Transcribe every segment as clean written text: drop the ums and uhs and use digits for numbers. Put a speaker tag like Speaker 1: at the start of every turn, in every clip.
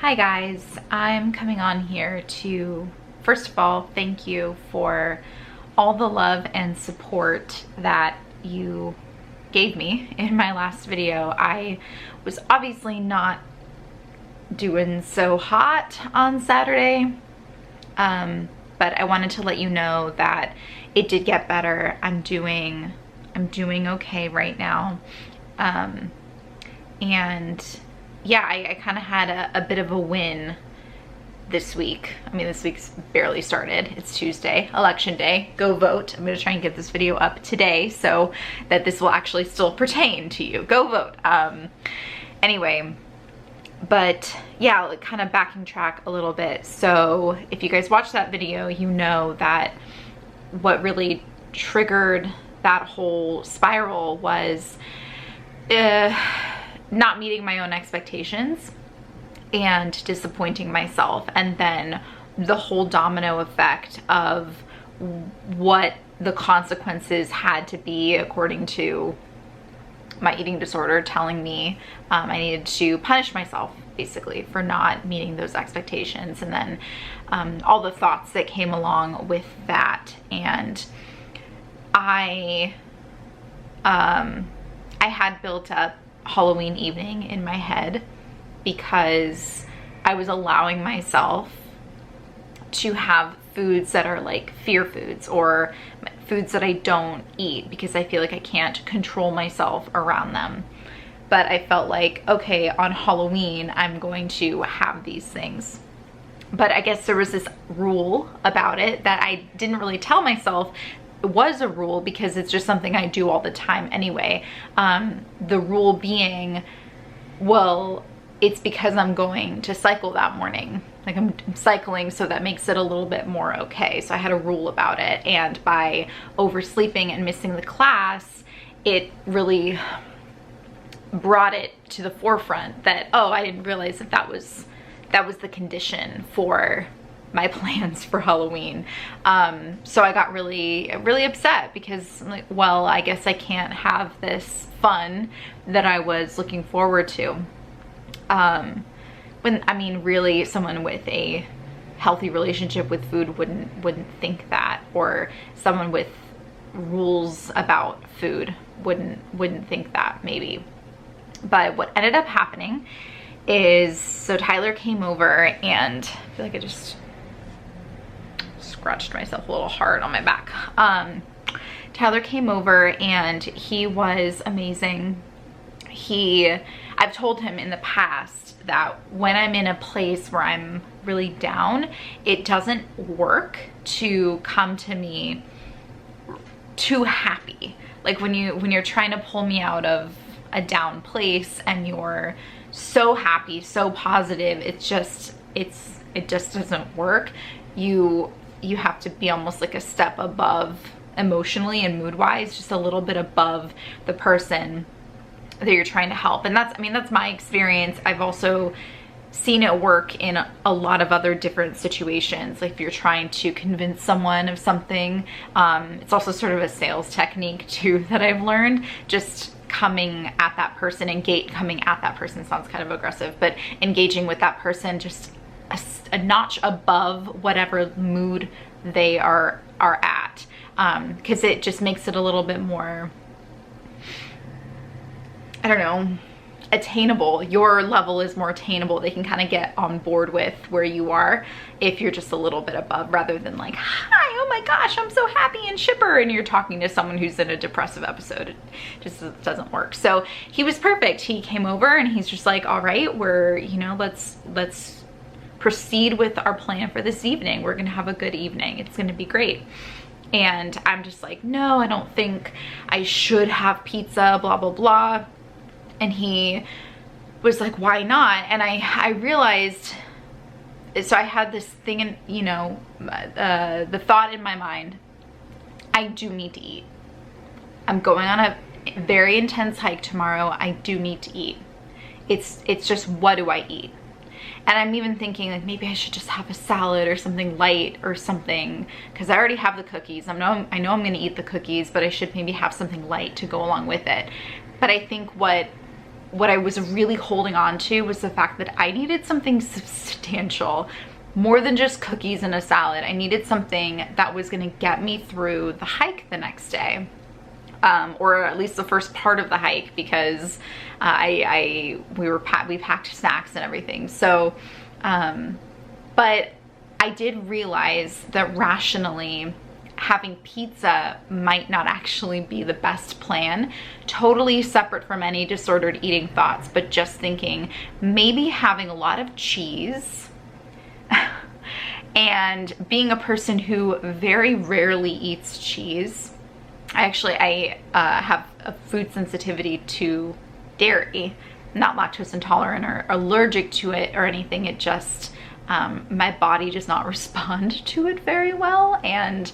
Speaker 1: Hi guys, I'm coming on here to first of all thank you for all the love and support that you gave me in my last video. I was obviously not doing so hot on Saturday, but I wanted to let you know that it did get better. I'm doing okay right now, and yeah, I kind of had a bit of a win this week. I mean, this week's barely started. It's Tuesday, election day. Go vote. I'm gonna try and get this video up today so that this will actually still pertain to you. Go vote. Anyway, but yeah, like kind of backing track a little bit. So if you guys watched that video, you know that what really triggered that whole spiral was not meeting my own expectations and disappointing myself, and then the whole domino effect of what the consequences had to be according to my eating disorder telling me I needed to punish myself basically for not meeting those expectations, and then all the thoughts that came along with that. And I had built up Halloween evening in my head because I was allowing myself to have foods that are like fear foods, or foods that I don't eat because I feel like I can't control myself around them. But I felt like, okay, on Halloween, I'm going to have these things. But I guess there was this rule about it that I didn't really tell myself was a rule because it's just something I do all the time anyway. The rule being, well, it's because I'm going to cycle that morning. Like I'm cycling, so that makes it a little bit more okay. So I had a rule about it, and by oversleeping and missing the class, it really brought it to the forefront that, oh, I didn't realize that was the condition for my plans for Halloween. So I got really upset because I'm like, well, I guess I can't have this fun that I was looking forward to. When, I mean, really someone with a healthy relationship with food wouldn't think that, or someone with rules about food wouldn't think that maybe. But what ended up happening is, so Tyler came over, and I feel like I just scratched myself a little hard on my back. Tyler came over and he was amazing. I've told him in the past that when I'm in a place where I'm really down, it doesn't work to come to me too happy. Like when you're trying to pull me out of a down place and you're so happy, so positive, it just doesn't work. You have to be almost like a step above emotionally and mood wise, just a little bit above the person that you're trying to help. And that's my experience. I've also seen it work in a lot of other different situations. Like if you're trying to convince someone of something, it's also sort of a sales technique too that I've learned. Just coming at that person, coming at that person sounds kind of aggressive, but engaging with that person just a notch above whatever mood they are at, because it just makes it a little bit more, I don't know, attainable. Your level is more attainable. They can kind of get on board with where you are if you're just a little bit above, rather than like, hi, oh my gosh, I'm so happy and chipper, and you're talking to someone who's in a depressive episode. It just doesn't work. So he was perfect. He came over and he's just like, all right, we're, let's proceed with our plan for this evening. We're gonna have a good evening. It's gonna be great. And I'm just like, no, I don't think I should have pizza, blah, blah, blah. And he was like, why not? And I realized, so I had this thing in, the thought in my mind, I do need to eat. I'm going on a very intense hike tomorrow. I do need to eat. It's just, what do I eat? And I'm even thinking like maybe I should just have a salad or something light or something, because I already have the cookies. I know I'm gonna eat the cookies, but I should maybe have something light to go along with it. But I think what what I was really holding on to was the fact that I needed something substantial, more than just cookies and a salad. I needed something that was gonna get me through the hike the next day. Or at least the first part of the hike, because we packed snacks and everything. So, but I did realize that rationally having pizza might not actually be the best plan, totally separate from any disordered eating thoughts, but just thinking maybe having a lot of cheese and being a person who very rarely eats cheese. I have a food sensitivity to dairy, not lactose intolerant or allergic to it or anything. It just, my body does not respond to it very well, and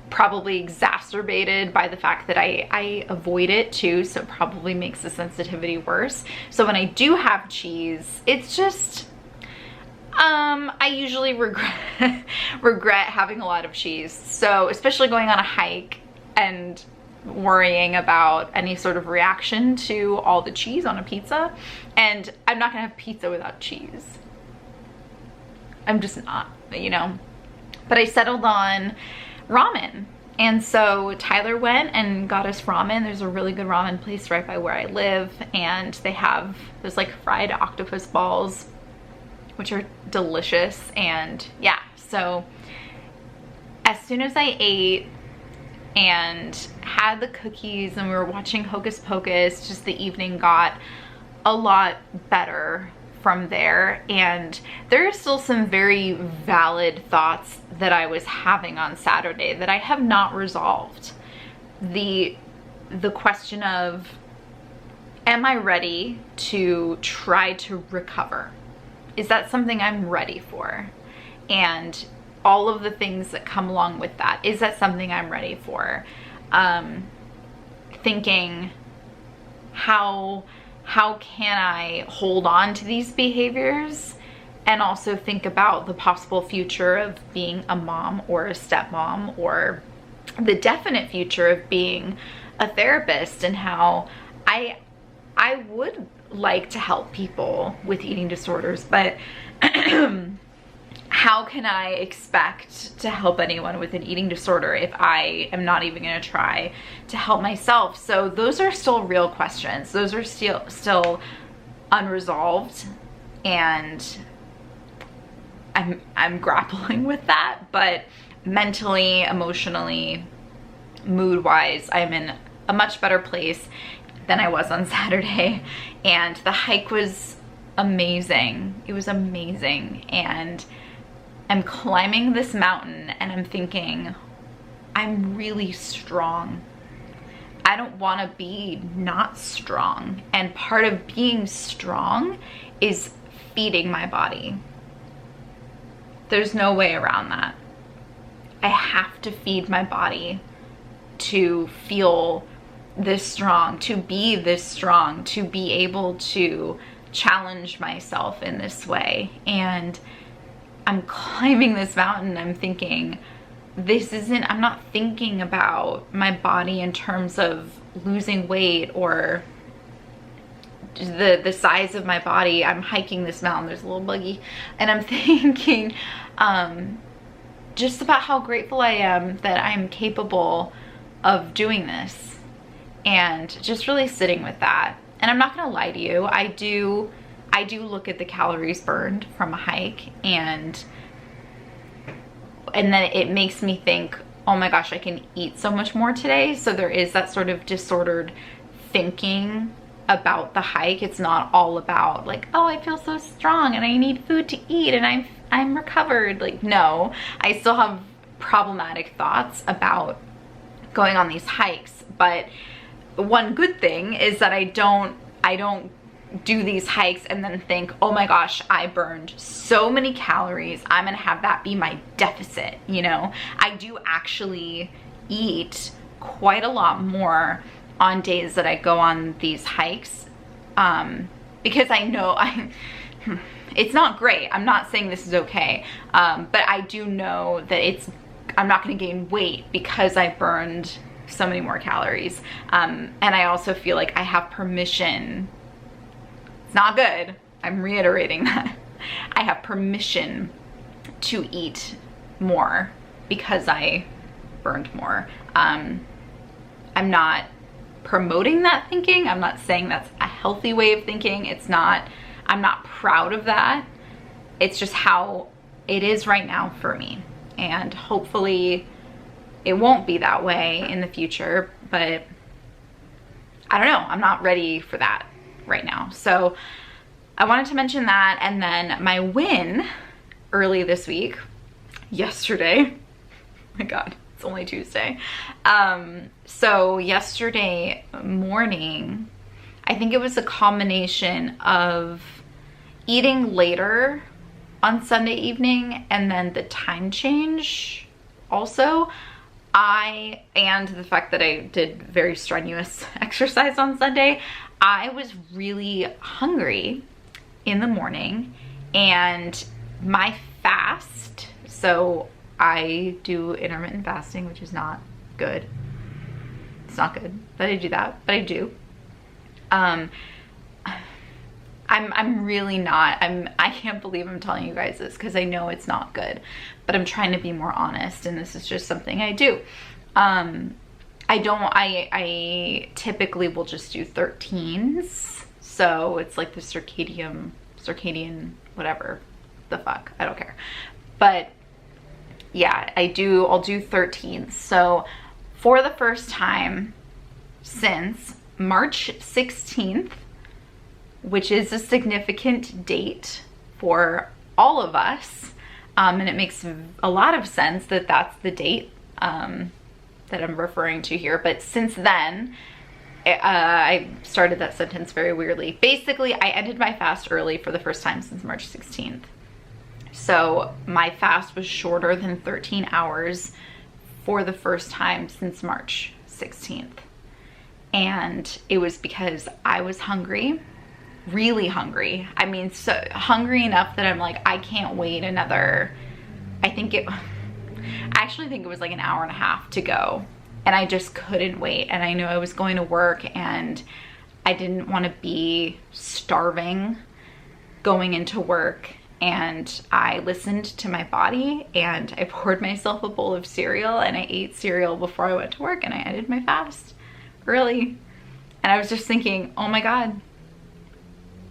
Speaker 1: probably exacerbated by the fact that I avoid it too, so it probably makes the sensitivity worse. So when I do have cheese, it's just, I usually regret having a lot of cheese. So especially going on a hike and worrying about any sort of reaction to all the cheese on a pizza. And I'm not gonna have pizza without cheese. I'm just not, you know. But I settled on ramen. And so Tyler went and got us ramen. There's a really good ramen place right by where I live, and there's like fried octopus balls, which are delicious. And yeah, so as soon as I ate and had the cookies and we were watching Hocus Pocus, just the evening got a lot better from there. And there are still some very valid thoughts that I was having on Saturday that I have not resolved. The question of, am I ready to try to recover? Is that something I'm ready for? And all of the things that come along with that, is that something I'm ready for? Thinking, how can I hold on to these behaviors, and also think about the possible future of being a mom or a stepmom, or the definite future of being a therapist, and how I would like to help people with eating disorders, but how can I expect to help anyone with an eating disorder if I am not even going to try to help myself? So those are still real questions. Those are still unresolved, and I'm grappling with that. But mentally, emotionally, mood-wise, I'm in a much better place than I was on Saturday. And the hike was amazing. It was amazing. And I'm climbing this mountain and I'm thinking, I'm really strong. I don't want to be not strong. And part of being strong is feeding my body. There's no way around that. I have to feed my body to feel this strong, to be this strong, to be able to challenge myself in this way. And I'm climbing this mountain, I'm thinking, I'm not thinking about my body in terms of losing weight or the size of my body. I'm hiking this mountain, there's a little buggy, and I'm thinking just about how grateful I am that I'm capable of doing this, and just really sitting with that. And I'm not gonna lie to you, I do look at the calories burned from a hike, and then it makes me think, oh my gosh, I can eat so much more today. So there is that sort of disordered thinking about the hike. It's not all about like, oh, I feel so strong and I need food to eat and I'm recovered. Like, no, I still have problematic thoughts about going on these hikes. But one good thing is that I don't do these hikes and then think, oh my gosh, I burned so many calories, I'm gonna have that be my deficit. You know, I do actually eat quite a lot more on days that I go on these hikes, because I know it's not great. I'm not saying this is okay, but I do know that I'm not gonna gain weight because I burned so many more calories. And I also feel like I have permission not good. I'm reiterating that. I have permission to eat more because I burned more. I'm not promoting that thinking. I'm not saying that's a healthy way of thinking. I'm not proud of that. It's just how it is right now for me. And hopefully it won't be that way in the future, but I don't know. I'm not ready for that right now. So I wanted to mention that. And then my win early this week, yesterday, oh my God, it's only Tuesday. So yesterday morning, I think it was a combination of eating later on Sunday evening and then the time change also. And the fact that I did very strenuous exercise on Sunday, I was really hungry in the morning, and my fast, so I do intermittent fasting, which is not good. It's not good that I do that, but I do. I'm really not, I can't believe I'm telling you guys this because I know it's not good, but I'm trying to be more honest, and this is just something I do. I typically will just do 13s. So it's like the circadian, whatever the fuck, I don't care. But yeah, I'll do 13s. So for the first time since March 16th, which is a significant date for all of us, and it makes a lot of sense that that's the date that I'm referring to here. But since then, I started that sentence very weirdly. Basically, I ended my fast early for the first time since March 16th. So my fast was shorter than 13 hours for the first time since March 16th. And it was because I was hungry, really hungry. I mean, so hungry enough that I'm like, I can't wait another, I actually think it was like an hour and a half to go. And I just couldn't wait. And I knew I was going to work, and I didn't want to be starving going into work. And I listened to my body, and I poured myself a bowl of cereal, and I ate cereal before I went to work, and I ended my fast early. And I was just thinking, oh my God,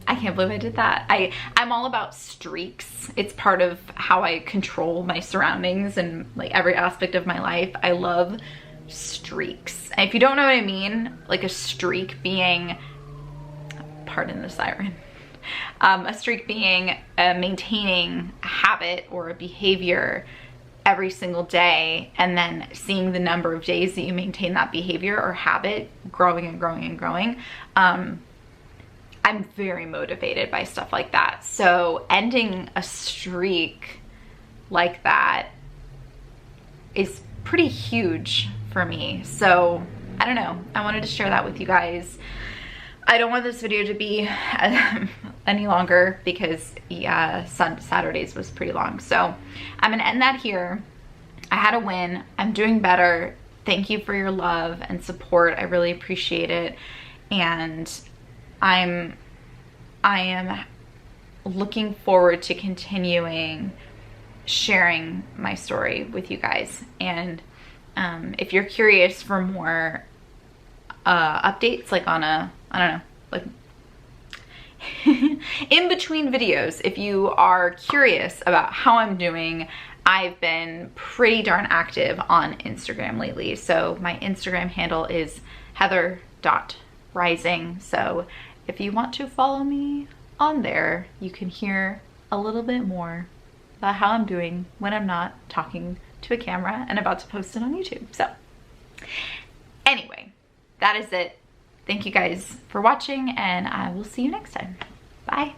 Speaker 1: I can't believe I did that. I'm all about streaks. It's part of how I control my surroundings and like every aspect of my life. I love streaks. And if you don't know what I mean, like a streak being, pardon the siren, a streak being maintaining a habit or a behavior every single day, and then seeing the number of days that you maintain that behavior or habit growing and growing and growing. I'm very motivated by stuff like that. So ending a streak like that is pretty huge for me. So I don't know, I wanted to share that with you guys. I don't want this video to be any longer because Saturdays was pretty long. So I'm gonna end that here. I had a win, I'm doing better. Thank you for your love and support. I really appreciate it. And I am looking forward to continuing sharing my story with you guys. And if you're curious for more updates, like on a, I don't know, like in between videos, if you are curious about how I'm doing, I've been pretty darn active on Instagram lately. So my Instagram handle is heather.rising. So if you want to follow me on there, you can hear a little bit more about how I'm doing when I'm not talking to a camera and about to post it on YouTube. So anyway, that is it. Thank you guys for watching, and I will see you next time. Bye.